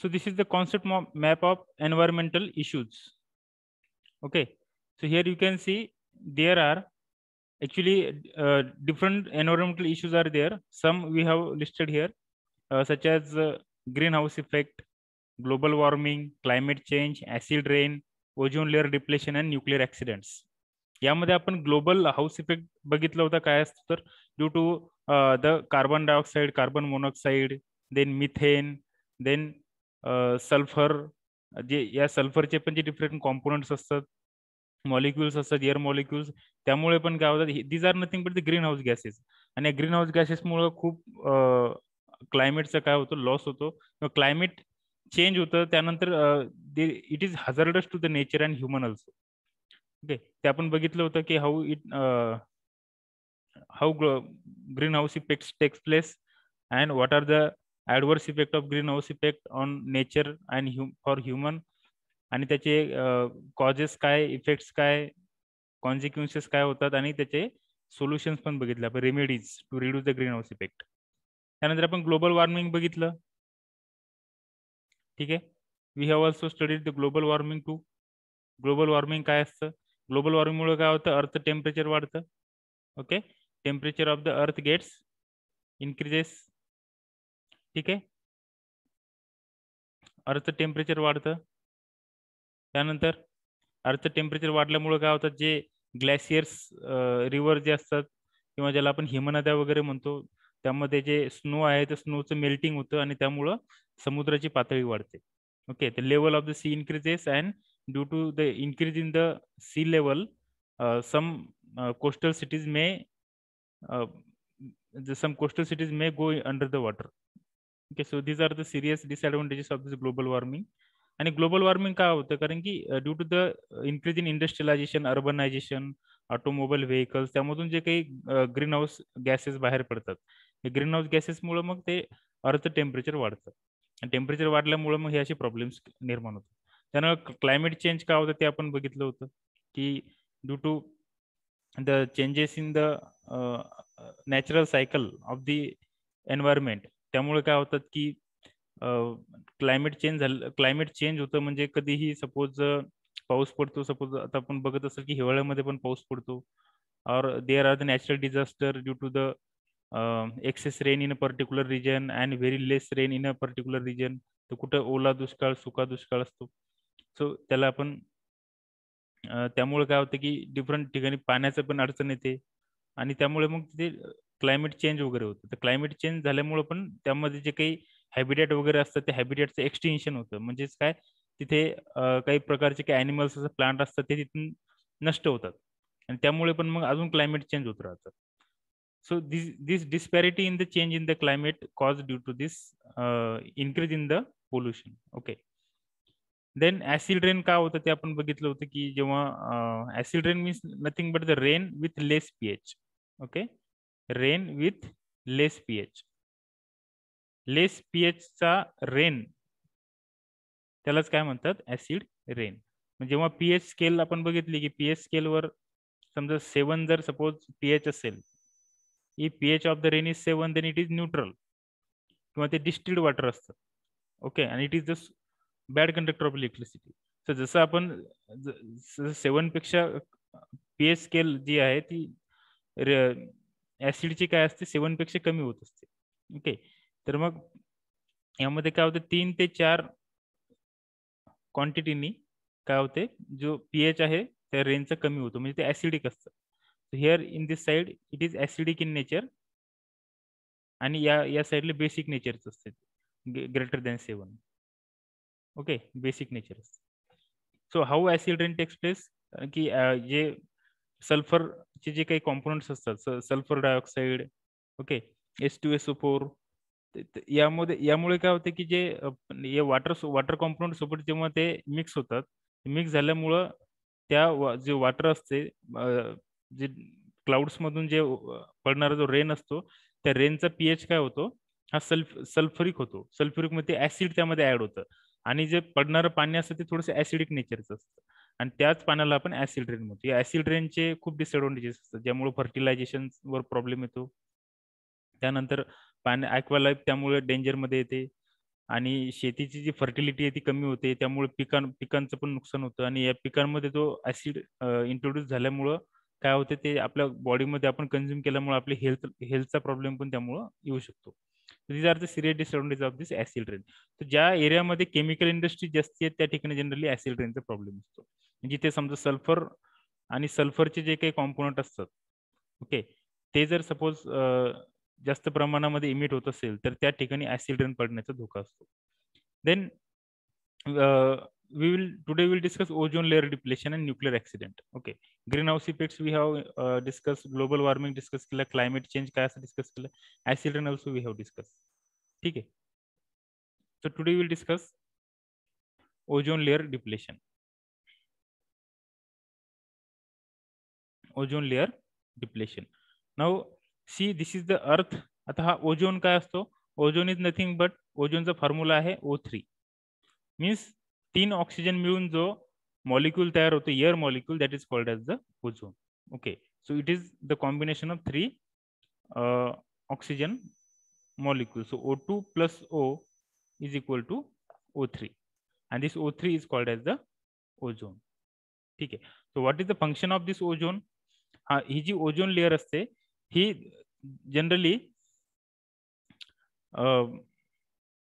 So this is the concept map of environmental issues. Okay, so here you can see there are actually different environmental issues are there. Some we have listed here, such as greenhouse effect, global warming, climate change, acid rain, ozone layer depletion and nuclear accidents. यामध्ये आपण global house effect बघितला होता. काय असतो तर due to the carbon dioxide, carbon monoxide, then methane, then sulphur, जे या सल्फरचे पण जे डिफरंट कॉम्पोनंट्स असतात, मॉलिक्युल्स असतात, एअर मॉलिक्युल्स, त्यामुळे पण काय होतात, these are nothing but the green house gases. आणि या ग्रीन हाऊस गॅसेसमुळे खूप क्लायमेटचा काय होतो, लॉस होतो, क्लायमेट चेंज होतं. त्यानंतर it is hazardous to the nature and human also. Okay, ते आपण बघितलं होतं की how green house effect takes place and what are the adverse effect of green house effect on nature and for human, आणि त्याचे causes काय, effects काय, consequences काय होतात, आणि त्याचे सोल्युशन्स पण बघितले आपण, remedies to reduce the green house effect. त्यानंतर आपण ग्लोबल वॉर्मिंग बघितलं. ठीक आहे, we have also studied the global warming too. Global warming काय असतं? ग्लोबल वॉर्मिंगमुळे काय होतं, अर्थ टेम्परेचर वाढतं. Okay, temperature of the earth gets increases. ठीक आहे, अर्थ टेम्परेचर वाढतं. त्यानंतर अर्थ टेम्परेचर वाढल्यामुळे काय होतात, जे ग्लॅशियर्स, रिव्हर जे असतात, किंवा ज्याला आपण हिमनद्या वगैरे म्हणतो, त्यामध्ये जे स्नो आहे ते स्नोचं मेल्टिंग होतं, आणि त्यामुळं समुद्राची पातळी वाढते. Okay, the level of the sea increases and due to the increase in the sea level some coastal cities may some coastal cities may go under the water. Okay, so these are the serious disadvantages of this global warming. आणि global warming का होतं, कारण की due to the increase in industrialisation, urbanisation, automobile vehicles, त्यामधून जे काही green house gases बाहेर पडतात, हे ग्रीन हाऊस गॅसेसमुळे मग ते अर्थ टेम्परेचर वाढतं, आणि टेम्परेचर वाढल्यामुळे मग हे असे प्रॉब्लेम्स निर्माण होतात. त्यानं क्लायमेट चेंज का होतं ते आपण बघितलं होतं, की due to the changes in the natural cycle of the environment, त्यामुळे काय होतात की क्लायमेट चेंज होतं. म्हणजे कधीही सपोज पाऊस पडतो, सपोज आता आपण बघत असेल की हिवाळ्यामध्ये पण पाऊस पडतो, और there are the natural disaster due to the excess rain in a particular region and very less rain in a particular region. तर कुठं ओला दुष्काळ, सुका दुष्काळ असतो. सो त्याला आपण त्यामुळे काय होतं की डिफरंट ठिकाणी पाण्याचं पण अडचण येते, आणि त्यामुळे मग ते क्लायमेट चेंज वगैरे होतं. तर क्लायमेट चेंज झाल्यामुळे पण त्यामध्ये जे काही हॅबिटॅट वगैरे असतात, ते हॅबिटॅटचं एक्सटेन्शन होतं. म्हणजेच काय, तिथे काही प्रकारचे काही ॲनिमल्स, प्लांट असतात, ते तिथून नष्ट होतात, आणि त्यामुळे पण मग अजून क्लायमेट चेंज होत राहतं. So this disparity in the change in the climate cause due to this increase in the pollution. Okay, then acid rain का होतं ते आपण बघितलं होतं, की जेव्हा acid rain means nothing but the rain with less pH. Okay, rain with less pH. Less पीएचचा rain, त्यालाच काय म्हणतात, ऍसिड रेन. जेव्हा पीएच स्केल आपण बघितली, की पीएच स्केलवर समजा 7 जर सपोज पीएच असेल, if pH of the rain is 7, then it is neutral, किंवा ते डिस्टिल्ड वॉटर असतं. ओके, आणि it is the bad conductor of electricity. So जसं आपण 7 पेक्षा पीएच स्केल जी आहे ती ऍसिडची काय असते, 7 पेक्षा कमी होत असते. ओके, तर मग यामध्ये काय होतं, 3 ते 4 क्वांटिटीनी काय होते, जो पीएच आहे त्या रेंजचा कमी होतो, म्हणजे ते ऍसिडिक असतं. Here in this side it is acidic in nature, आणि या साईडला बेसिक नेचरच असते, greater than 7. Okay, basic nature असते. So how acid rain takes place, की जे सल्फरचे जे काही कॉम्पोनंट्स असतात, सल्फर डायऑक्साईड, ओके, H2SO4, यामुळे काय होते की जे वॉटर कॉम्पोनंट सोबत जेव्हा ते मिक्स होतात, मिक्स झाल्यामुळं त्या जे वॉटर असते, जे क्लाउड्स मधून जे पडणारा जो रेन असतो, त्या रेनचा पीएच काय होतो, हा सल्फ्युरिक होतो. सल्फ्युरिक मध्ये ऍसिड त्यामध्ये ऍड होतं, आणि जे पडणारं पाणी असतं ते थोडंसं ऍसिडिक नेचरचं असतं, आणि त्याच पाण्याला आपण ऍसिड रेन म्हणतो. या ऍसिड रेनचे खूप डिसएडव्हान्टेजेस असतात, ज्यामुळे फर्टिलायझेशन वर प्रॉब्लेम येतो. त्यानंतर ॲक्वा लाईफ त्यामुळे डेंजरमध्ये येते, आणि शेतीची जी फर्टिलिटी आहे ती कमी होते, त्यामुळे पिकांचं पण नुकसान होतं आणि या पिकांमध्ये जो ऍसिड इंट्रोड्यूस झाल्यामुळं काय होते ते आपल्या बॉडीमध्ये आपण कन्झ्युम केल्यामुळे आपली हेल्थचा प्रॉब्लेम पण त्यामुळं येऊ शकतो. These are the serious disadvantage of this acid rain. तर ज्या एरियामध्ये केमिकल इंडस्ट्री जास्ती आहेत त्या ठिकाणी जनरली ऍसिड रेनचा प्रॉब्लेम असतो. जिथे समजा सल्फर आणि सल्फरचे जे काही कॉम्पोनंट असतात, ओके, ते जर सपोज जास्त प्रमाणामध्ये इमिट होत असेल तर त्या ठिकाणी ऍसिड रेन पडण्याचा धोका असतो. Then today we'll discuss ozone layer depletion and nuclear accident. Okay, greenhouse effects we have discussed, global warming discuss केला, climate change काय असं discuss केलं, acid rain also we have discussed. ठीक आहे. So today we'll discuss ozone layer depletion. Ozone layer depletion. Now see, this is the earth. आता हा ozone काय असतो? ओझोन इज नथिंग बट ओझोनचा फॉर्म्युला आहे O3. मीन्स 3 ऑक्सिजन मिळून जो मॉलिक्यूल तयार होतो, air molecule, that is called as the ozone. Okay, so it is the combination of 3 oxygen molecule. So O2 plus O is equal to O3 and this O3 is called as the ozone. ठीक आहे. So what is the function of this ozone? ही जी ozone layer असते ही generally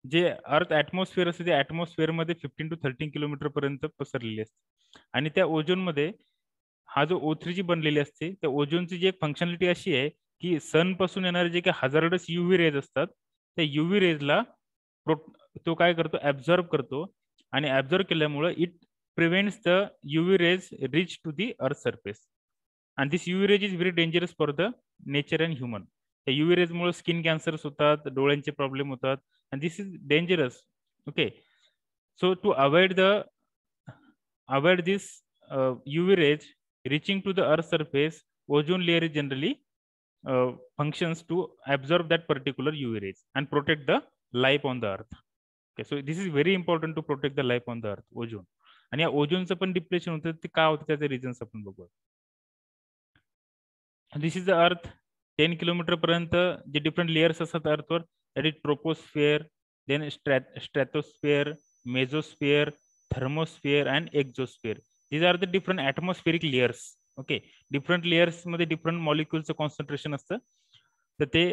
जे अर्थ atmosphere असते त्या ऍटमॉस्फिअर मध्ये 15 to 13 किलोमीटर पर्यंत पसरलेली असते आणि त्या ओझोन मध्ये हा जो O3 जी बनलेली असते त्या ओझोनची जी एक फंक्शनॅलिटी अशी आहे की सन पासून येणारे जे काही हजार्डस युव्ही रेज असतात त्या युव्ही रेजला तो काय करतो, ऍब्झॉर्ब करतो आणि ऍब्झॉर्ब केल्यामुळे it prevents the UV rays reach to the earth surface. आणि this UV rays is very dangerous for the nature and human. त्या युव्ही रेजमुळे स्किन कॅन्सर्स होतात, डोळ्यांचे प्रॉब्लेम होतात and this is dangerous. Okay, so to avoid this UV rays reaching to the earth surface, ozone layer is generally functions to absorb that particular UV rays and protect the life on the earth. Okay, so this is very important to protect the life on the earth, ozone. आणि या ओझोनचं पण depletion होतं, ते का होतं त्याचे reasons आपण बघू. दिस इज द अर्थ. 10 किलोमीटर पर्यंत जे डिफरंट लेयर्स असतात अर्थवर, that is troposphere, then stratosphere, mesosphere, thermosphere and exosphere. These are the different atmospheric layers. Okay, different layers मध्ये डिफरंट मॉलिक्युलचं कॉन्सन्ट्रेशन असतं, तर ते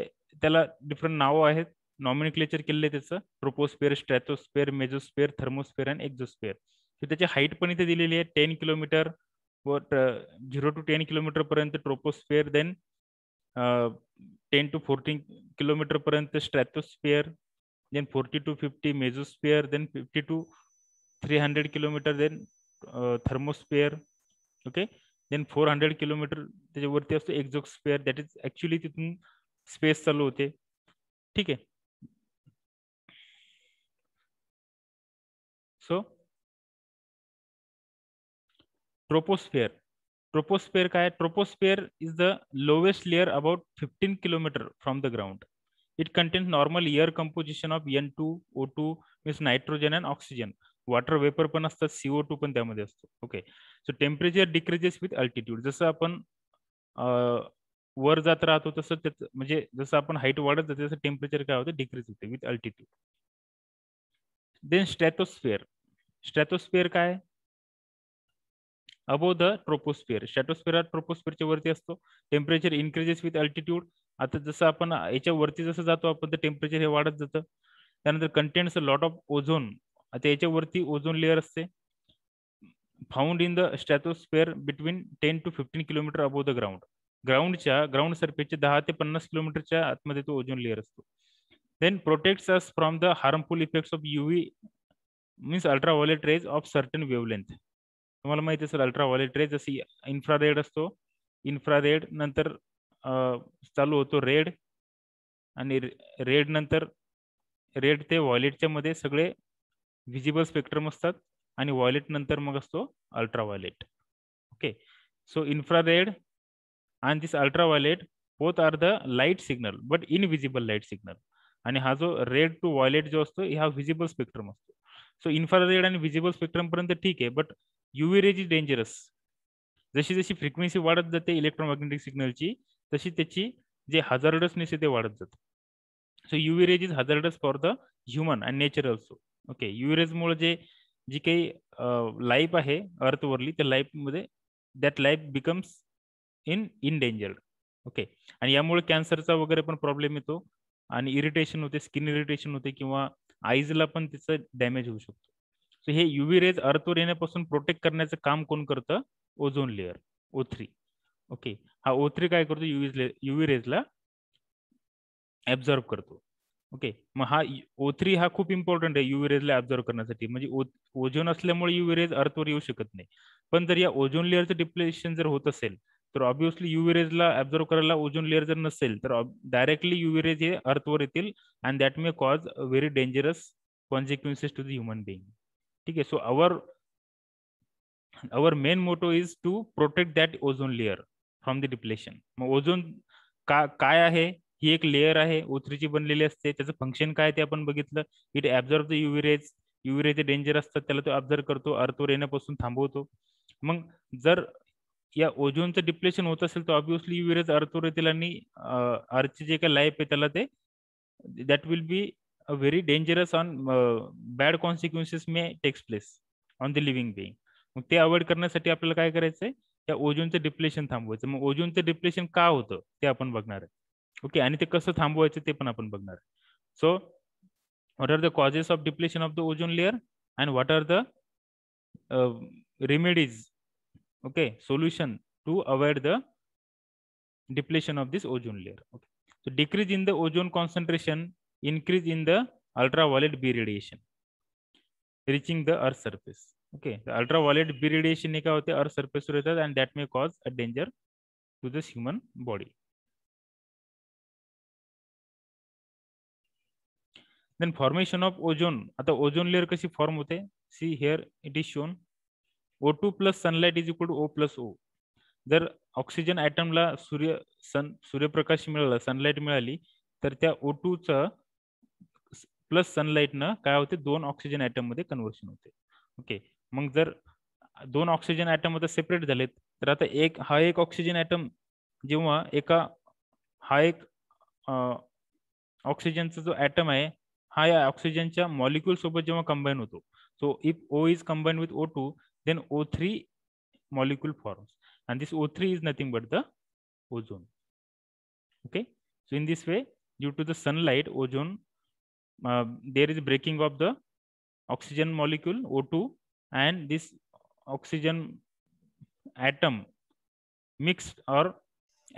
त्याला डिफरंट नावं आहेत, नॉमिनिक्लेचर केलेलं आहे त्याचं, ट्रोपोस्फिअर, स्ट्रॅटोस्फिअर, मेझोस्फिअर, थर्मोस्फिअर अँड एक्झोस्फिअर. तर त्याची हाईट पण इथे दिलेली आहे 10 किलोमीटर व 0 to 10 किलोमीटर पर्यंत ट्रोपोस्फिअर, देन 10 to 14 किलोमीटर पर्यंत stratosphere, then 40 to 50 mesosphere, then 50 to 300 kilometre, then thermosphere. Okay, then 400 kilometre त्याच्यावरती असतो एक्झोस्फिअर, दॅट इज ऍक्च्युली तिथून स्पेस चालू होते. ठीक आहे. So troposphere. ट्रोपोस्फिअर काय? Troposphere is the lowest layer about 15 kilometre from the ground. It contains normal air composition of N2, O2 means nitrogen and oxygen. Water vapour पण असतात, CO2 पण त्यामध्ये असतो. Okay, so temperature decreases with altitude. जसं आपण वर जात राहतो तसं त्याचं म्हणजे जसं आपण हाईट वाढत जाते तसं टेम्परेचर काय होतं, डिक्रीज होते with altitude. Then stratosphere. Stratosphere काय? Above the troposphere. स्ट्रॅटोस्फिअर ट्रोपोस्फिअरच्या वरती असतो. Temperature increases with altitude. आता जसं आपण याच्या वरती जसं जातो आपण, तर टेम्परेचर हे वाढत जातं. त्यानंतर contains a lot of ozone. आता याच्यावरती ओझोन लेअर असते, found in the stratosphere between 10 to 15 kilometre above the ground. Ground सरफेसच्या 10 ते 50 किलोमीटरच्या आतमध्ये तो ओझोन लेअर असतो. Then protects us from the harmful effects of UV means ultraviolet rays of certain wavelength. तुम्हाला माहिती असेल अल्ट्राव्हायोलेट रेज, जशी इन्फ्रारेड असतो, इन्फ्रारेड नंतर चालू होतो रेड, आणि रेड नंतर रेड ते व्हायोलेटच्या मध्ये सगळे विजिबल स्पेक्ट्रम असतात, आणि व्हायोलेट नंतर मग असतो ultraviolet. Okay, so infrared and this ultraviolet both are the light signal but invisible light signal. आणि हा जो रेड टू व्हायोलेट जो असतो हा विजिबल स्पेक्ट्रम असतो. सो इन्फ्रारेड आणि विजिबल स्पेक्ट्रम पर्यंत ठीक आहे, but UV rays is dangerous. जशी जशी फ्रिक्वेन्सी वाढत जाते इलेक्ट्रोमॅग्नेटिक सिग्नलची, तशी त्याची जे हजार्डसनेस आहे ते वाढत जातं. So UV rays is hazardous for the human and nature also. Okay, UV rays मुळे जी काही लाईफ आहे अर्थवरली त्या लाईफ मध्ये that life becomes endangered. Okay, आणि यामुळे कॅन्सरचा वगैरे पण प्रॉब्लेम येतो आणि इरिटेशन होते, स्किन इरिटेशन होते किंवा आईजला पण त्याचं डॅमेज होऊ शकतो. सो हे UV रेज अर्थवर येण्यापासून प्रोटेक्ट करण्याचं काम कोण करतं? Ozone layer, O3. ओके, हा O3 काय करतो? UV रेजला ऍब्झॉर्ब करतो. ओके, मग हा O3 हा खूप इम्पॉर्टंट आहे UV रेजला ऍब्झॉर्ब करण्यासाठी. म्हणजे ओझोन असल्यामुळे UV रेज अर्थवर येऊ शकत नाही. पण जर या ओझोन लेअरचं डिप्लेशन जर होत असेल तर ऑब्विसली UV रेजला ऍब्झॉर्ब करायला ओझोन लेअर जर नसेल तर डायरेक्टली UV रेज हे अर्थवर येतील and that may cause very dangerous consequences to the human being. ठीक आहे, so our main motto is to protect that ozone layer from the depletion. मग ओझोन काय आहे? ही एक लेअर आहे, O3 ची बनलेली असते. त्याचं फंक्शन काय ते आपण बघितलं. It absorb the UV rays. UV rays danger असतात, त्याला तो ऍब्झॉर्ब करतो, अर्थवर येण्यापासून थांबवतो. मग जर या ओझोनचं डिप्लेशन होत असेल तर ऑब्विसली UV रेज अर्थवर येतील आणि अर्थची जे काही लाईफ आहे त्याला ते that will be a very dangerous on bad consequences may takes place on the living being. मग ते अवॉइड करण्यासाठी आपल्याला काय करायचंय? त्या ओझोनचं डिप्लेशन थांबवायचं. मग ओझोनचं डिप्लेशन का होतं ते आपण बघणार आहे. ओके, आणि ते कसं थांबवायचं ते पण आपण बघणार आहे. So what are the causes of depletion of the ozone layer and what are the remedies, okay, solution to avoid the depletion of this ozone layer. Okay, so decrease in the ozone concentration, increase in the ultraviolet B radiation reaching the earth surface. Okay, the ultraviolet B radiation ne काय होते earth surface वर येतात and that may cause a danger to this human body. Then formation of ozone. आता ozone layer कशी form होते? See here it is shown. O2 plus sunlight is equal to O plus O. जर oxygen ऍटमला सूर्यप्रकाश मिळाला, sunlight मिळाली तर त्या O2 च प्लस सनलाईटनं काय होते? 2 ऑक्सिजन ऍटम मध्ये कन्व्हर्शन होते. ओके, मग जर 2 ऑक्सिजन ऍटम मध्ये सेपरेट झालेत तर आता हा एक ऑक्सिजन ऍटम जेव्हा हा एक ऑक्सिजनचा जो ऍटम आहे हा या ऑक्सिजनच्या मॉलिक्यूल सोबत जेव्हा कंबाईन होतो, so if O is combine with O2 then O3 molecule forms and this O3 is nothing but the ozone. Okay, so in this way due to the sunlight ozone there is breaking of the oxygen molecule O2 and this oxygen atom mixed or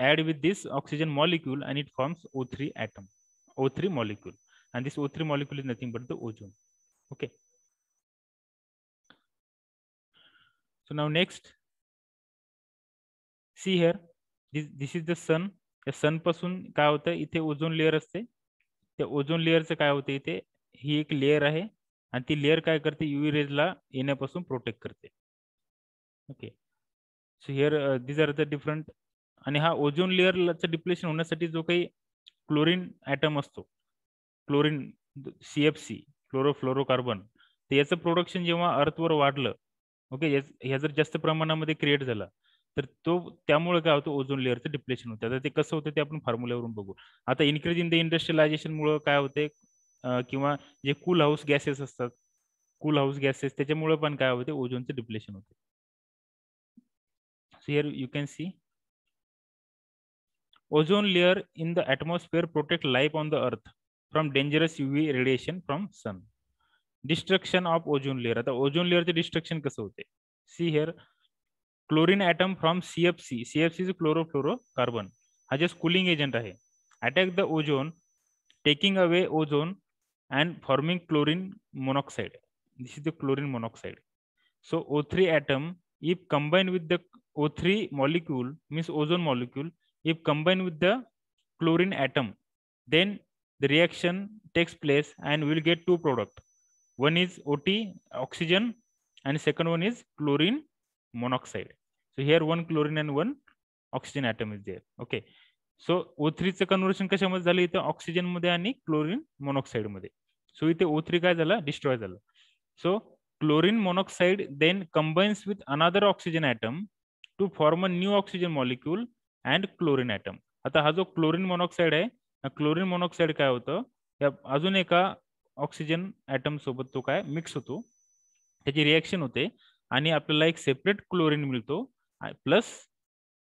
add with this oxygen molecule and it forms O3 atom, O3 molecule, and this O3 molecule is nothing but the ozone. Okay, so now next see here this is the sun. या सन पासून काय होतं? इथे ozone layer असते. त्या ozone लेअरचं काय होतं? इथे ही एक लेअर आहे आणि ती लेअर काय करते? UV रेजला येण्यापासून प्रोटेक्ट करते. Okay, so here these are the different. आणि हा ओझोन लेअरचं डिप्लेशन होण्यासाठी जो काही क्लोरीन ऍटम असतो, क्लोरीन CFC क्लोरोफ्लोरोकार्बन, तर याचं प्रोडक्शन जेव्हा अर्थवर वाढलं, ओके, ह्या जर जास्त प्रमाणामध्ये क्रिएट झाला तर त्यामुळे काय होतं? ओझोन लेअरचं डिप्लेशन होतं. आता ते कसं होतं ते आपण फॉर्म्युल्यावरून बघू. आता इन्क्रीज इन द इंडस्ट्रियलायझेशन मुळे काय होते? किंवा जे कूल हाऊस गॅसेस असतात, कूल हाऊस गॅसेस त्याच्यामुळे पण काय होते? ओझोनचं डिप्लेशन होते. So here you can see ozone layer in the atmosphere protect life on the earth from dangerous UV radiation from sun. Destruction of ozone layer. आता ozone लेअरचे destruction कसं होते? See here chlorine atom from CFC is chlorofluorocarbon, हा जे cooling agent आहे, attack the ozone taking away ozone and forming chlorine monoxide. This is the chlorine monoxide. So O3 atom if combined with the O3 molecule means ozone molecule, if combined with the chlorine atom then the reaction takes place and we will get two products. One is OT oxygen and second one is chlorine monoxide. So here one chlorine and one oxygen atom is there. Okay, so O3 चं conversion कशामध्ये झालं? इथे oxygen मध्ये आणि chlorine monoxide मध्ये. So इथे O3 काय झाला? डिस्ट्रॉय झाला. So chlorine monoxide then combines with another oxygen atom to form a new oxygen molecule and chlorine atom. आता हा जो क्लोरीन मोनॉक्साइड आहे, क्लोरीन मोनॉक्साइड काय होतं? अजून एका ऑक्सिजन ऍटम सोबत तो काय मिक्स होतो, त्याची रिएक्शन होते आणि आपल्याला एक सेपरेट क्लोरीन मिळतो प्लस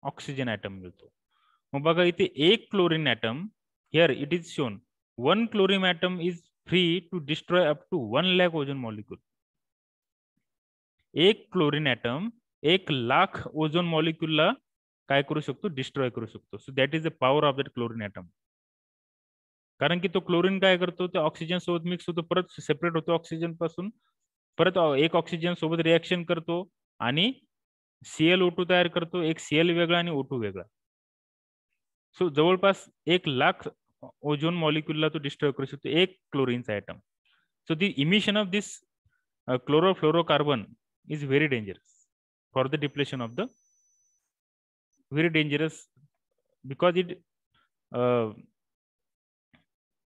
ऑक्सिजन ऍटम मिळतो. मग बघा इथे एक chlorine atom, here it is shown 1 chlorine atom is free to destroy up to 1 lakh ozone molecule. एक क्लोरीन ऍटम 1 लाख ओझोन मॉलिक्यूलला काय करू शकतो, डिस्ट्रॉय करू शकतो. So that is the power of that chlorine atom. कारण की तो क्लोरीन काय करतो, ते ऑक्सिजन सोबत मिक्स होतो, परत सेपरेट होतो ऑक्सिजन पासून, परत एक ऑक्सिजन सोबत रिएक्शन करतो आणि ClO2 तयार करतो, एक Cl वेगळा आणि O2 वेगळा. सो जवळपास 1 लाख ओझोन मॉलिक्यूलला तो डिस्ट्रॉय करू शकतो एक क्लोरीनचा atom. So the emission of this chlorofluorocarbon is very dangerous for the depletion of the very dangerous because it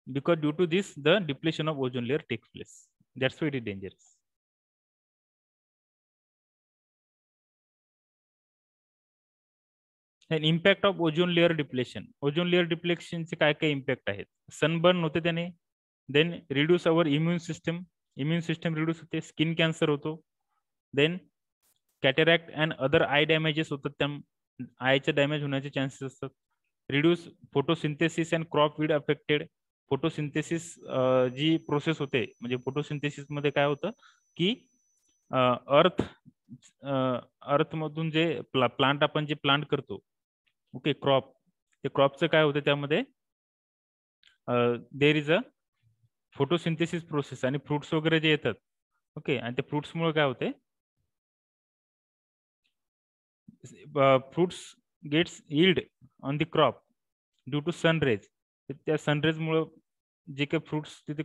because due to this the depletion of ozone layer takes place. That's why it is dangerous. And impact of ozone layer depletion. Ozone layer depletion चे काय काय impact आहेत? Sunburn होते त्याने, then reduce our immune system reduce होते, skin cancer होतो, then cataract and other eye damages होतात, त्या आयचे डॅमेज होण्याचे चान्सेस असतात. Reduce photosynthesis and crop yield affected. Photosynthesis जी प्रोसेस होते, म्हणजे फोटोसिंथेसिस मध्ये काय होतं की अर्थ मधून जे प्लांट आपण जे प्लांट करतो, ओके, क्रॉप, ते क्रॉपचं काय होतं त्यामध्ये there is a photosynthesis process आणि फ्रुट्स वगैरे जे येतात, ओके, आणि ते फ्रुट्समुळे काय होते, fruits gets yield on the crop due to sunrays. त्या सनरेजमुळे जे काही फ्रुट्स तिथे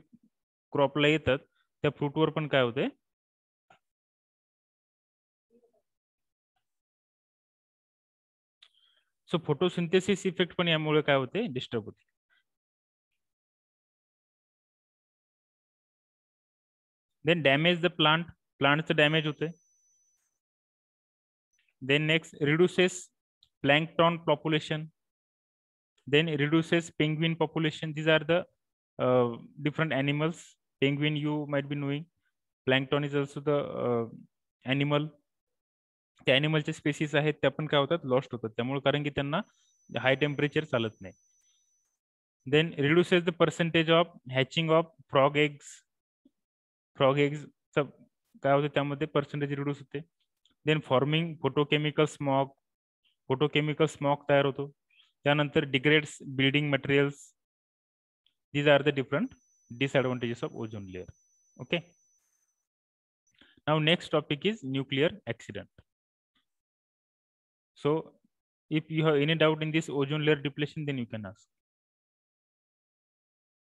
क्रॉपला येतात त्या फ्रूटवर पण काय होते, सो फोटोसिंथेसिस इफेक्ट पण यामुळे काय होते, डिस्टर्ब होते. देन डॅमेज द प्लांटचं डॅमेज होते. Then next reduces plankton population, then reduces penguin population. These are the different animals. Penguin you might be knowing. Plankton is also the animal. त्या ॲनिमलचे spaces आहेत त्या पण काय होतात, लॉस्ट होतात त्यामुळे, कारण की त्यांना हाय टेम्परेचर चालत नाही. Then reduces the percentage of hatching of frog eggs काय होते त्यामध्ये पर्सेंटेज रिड्यूस होते. देन फॉर्मिंग फोटोकेमिकल स्मॉग तयार होतो. त्यानंतर degrades building materials. These are the different disadvantages of ozone layer. Okay, now next topic is nuclear accident. So if you have any doubt in this ozone layer depletion, then you can ask.